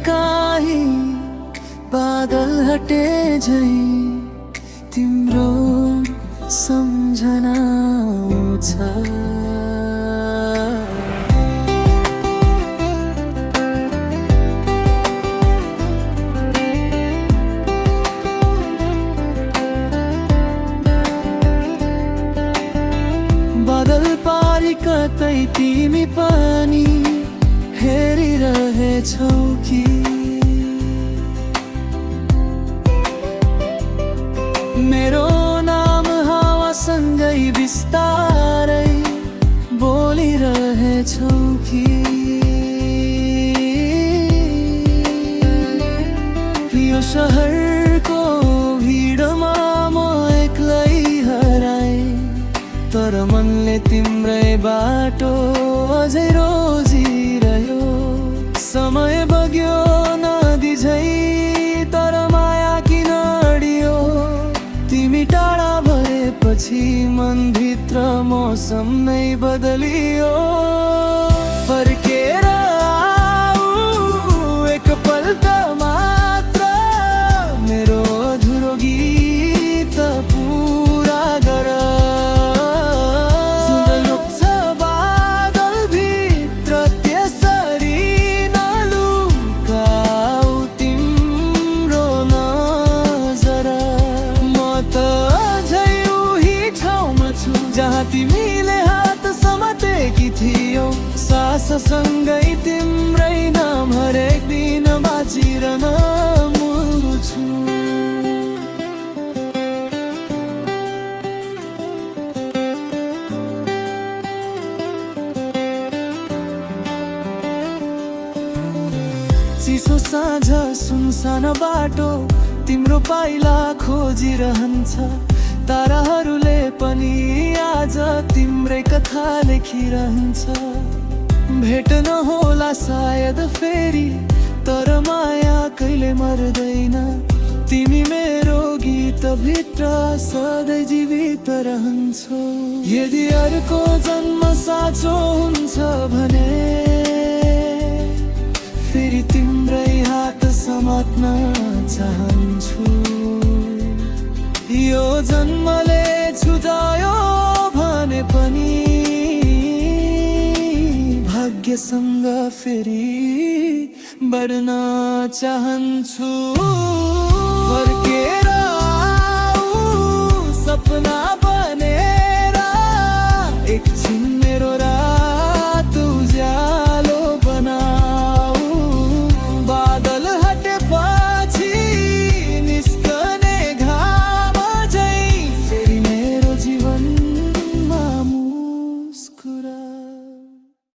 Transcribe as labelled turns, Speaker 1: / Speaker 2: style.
Speaker 1: काहीँ बादल हटे झै तिम्रो सम्झना आउँछ। बादल पारी कतै तिमी पनि हेरिरहेछौ कि? मेरो नाम हावासँगै बिस्तारै बोलिरहेछौ कि? यो सहरको भिडमा म एक्लै हराएँ, तर मनले तिम्रै बाटो अझै रोजिरह्यो। समय बग्यो नदी झै, तर माया किन अडियो? तिमी टाढा भएपछि मनभित्र मौसम नै बदलियो। फर्केर आऊ एक पल त मात्र, मेरो अधुरो गीत पुरा गर। जहाँ तिमीले हात समातेकी थियौ, साससँगै तिम्रै नाम हरेक दिन बाँचिरहन मुछु। चिसो साँझ सुनसान बाटो तिम्रो पाइला खोजिरहन्छ। ताराहरूले पनि आज तिम्रै कथा लेखिरहन्छ। भेट नहोला सायद फेरि, तर माया कहिले मर्दैन। तिमी मेरो गीतभित्र सधैँ जीवित रहन्छौ। यदि अर्को जन्म साँचो हुन्छ भने फेरि तिम्रै हात समात्न चाहन्छु। यो जन्मले छुटायो भने पनि भाग्यसँग फेरि बढ्न चाहन्छु।